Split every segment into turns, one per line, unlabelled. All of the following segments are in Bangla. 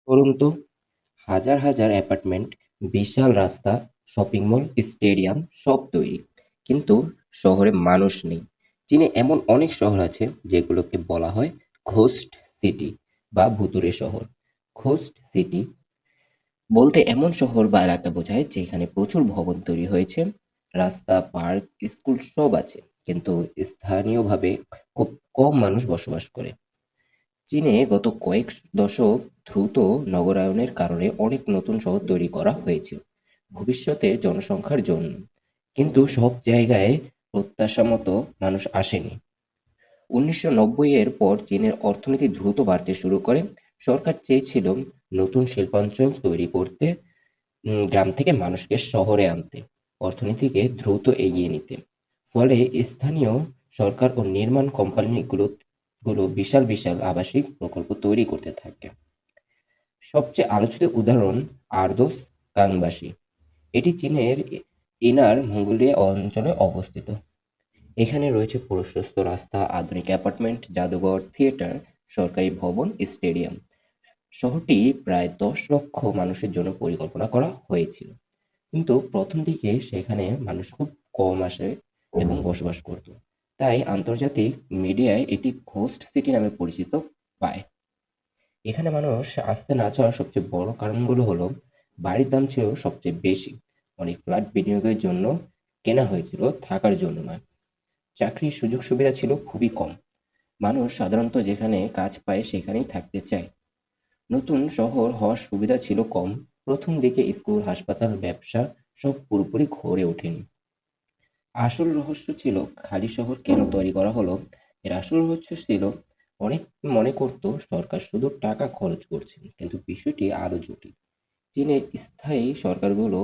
করুন তো, হাজার হাজার অ্যাপার্টমেন্ট, বিশাল রাস্তা, শপিং মল, স্টেডিয়াম সব তৈরি, কিন্তু শহরে মানুষ নেই। চীনে এমন অনেক শহর আছে যেগুলোকে বলা হয় ঘোস্ট সিটি বা ভুতুড়ে শহর। ঘোস্ট সিটি বলতে এমন শহর বা এলাকা বোঝায় যেখানে প্রচুর ভবন তৈরি হয়েছে, রাস্তা, পার্ক, স্কুল সব আছে, কিন্তু স্থানীয়ভাবে খুব কম মানুষ বসবাস করে। চীনে গত কয়েক দশক দ্রুত নগরায়নের কারণে অনেক নতুন শহর তৈরি করা হয়েছিল ভবিষ্যতে জনসংখ্যার জন্য, কিন্তু সব জায়গায় প্রত্যাশামতো মানুষ আসেনি। ১৯৯০ এর পর চীনের অর্থনীতি দ্রুত বাড়তে শুরু করে। সরকার চেয়েছিল নতুন শিল্পাঞ্চল তৈরি করতে, গ্রাম থেকে মানুষকে শহরে আনতে, অর্থনীতিকে দ্রুত এগিয়ে নিতে। ফলে স্থানীয় সরকার ও নির্মাণ কোম্পানিগুলো বিশাল বিশাল আবাসিক প্রকল্প তৈরি করতে থাকে। সবচেয়ে আলোচিত উদাহরণ আর্দোস গাংবাসি। এটি চীনের ইনার মঙ্গোলিয়া অঞ্চলে অবস্থিত। এখানে রয়েছে প্রশস্ত রাস্তা, আধুনিক অ্যাপার্টমেন্ট, জাদুঘর, থিয়েটার, সরকারি ভবন, স্টেডিয়াম। শহরটি প্রায় ১০ লক্ষ মানুষের জন্য পরিকল্পনা করা হয়েছিল, কিন্তু প্রথম দিকে সেখানে মানুষ খুব কম আসে এবং বসবাস করত। তাই আন্তর্জাতিক মিডিয়ায় এটি ঘোস্ট সিটি নামে পরিচিত পায়। এখানে মানুষ আসতে না চাওয়ার সবচেয়ে বড় কারণগুলো হলো, বাড়ির দাম ছিল সবচেয়ে বেশি। অনেক ফ্ল্যাট বিনিয়োগের জন্য কেনা হয়েছিল, থাকার জন্য নয়। চাকরির সুযোগ সুবিধা ছিল খুবই কম। মানুষ সাধারণত যেখানে কাজ পায় সেখানেই থাকতে চায়। নতুন শহর হওয়ার সুবিধা ছিল কম। প্রথম দিকে স্কুল, হাসপাতাল, ব্যবসা সব পুরোপুরি গড়ে ওঠেনি। আসল রহস্য ছিল খালি শহর কেন তৈরি করা হলো। এর আসল রহস্য ছিল, অনেক মনে করত সরকার শুধু টাকা খরচ করছে, কিন্তু বিষয়টি আরো জটিল। চীনের স্থায়ী সরকারগুলো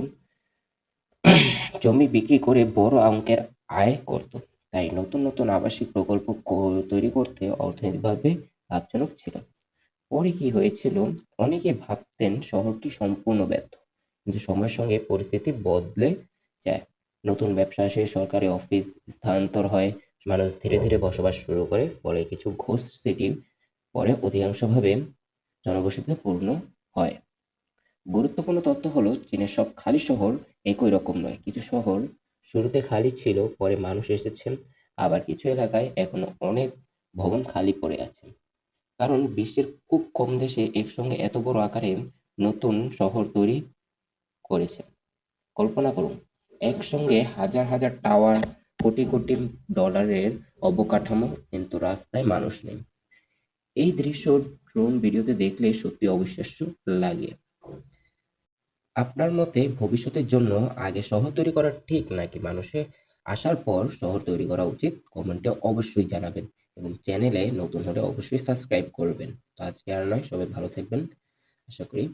জমি বিক্রি করে বড় অঙ্কের আয় করত। তাই নতুন নতুন আবাসিক প্রকল্প তৈরি করতে অর্থনৈতিকভাবে লাভজনক ছিল। পরে কি হয়েছিল, অনেকে ভাবতেন শহরটি সম্পূর্ণ ব্যর্থ, কিন্তু সময়ের সঙ্গে পরিস্থিতি বদলে যায়। নতুন ব্যবসা আসে, সরকারি অফিস স্থানান্তর হয়, মানুষ ধীরে ধীরে বসবাস শুরু করে। ফলে কিছু ঘোস্ট সিটি পরে অধিকাংশভাবে জনবসতিতে পূর্ণ হয়। গুরুত্বপূর্ণ তথ্য হলো, চীনের সব খালি শহর একই রকম নয়। কিছু শহর শুরুতে খালি ছিল, পরে মানুষ এসেছেন। আবার কিছু এলাকায় এখনো অনেক ভবন খালি পড়ে আছে, কারণ বিশ্বের খুব কম দেশে একসঙ্গে এত বড় আকারে নতুন শহর তৈরি করেছে। কল্পনা করুন, একসঙ্গে হাজার হাজার টাওয়ার, কোটি কোটি ডলারের অবকাঠামো, কিন্তু রাস্তায় মানুষ নেই। এই দৃশ্য ড্রোন ভিডিওতে দেখলে সত্যি অবিশ্বাস্য লাগে। আপনার মতে ভবিষ্যতের জন্য আগে শহর তৈরি করা ঠিক, নাকি মানুষের আসার পর শহর তৈরি করা উচিত? কমেন্টে অবশ্যই জানাবেন, এবং চ্যানেলে নতুন হলে অবশ্যই সাবস্ক্রাইব করবেন। তো আজকে আর নয়, সবাই ভালো থাকবেন, আশা করি।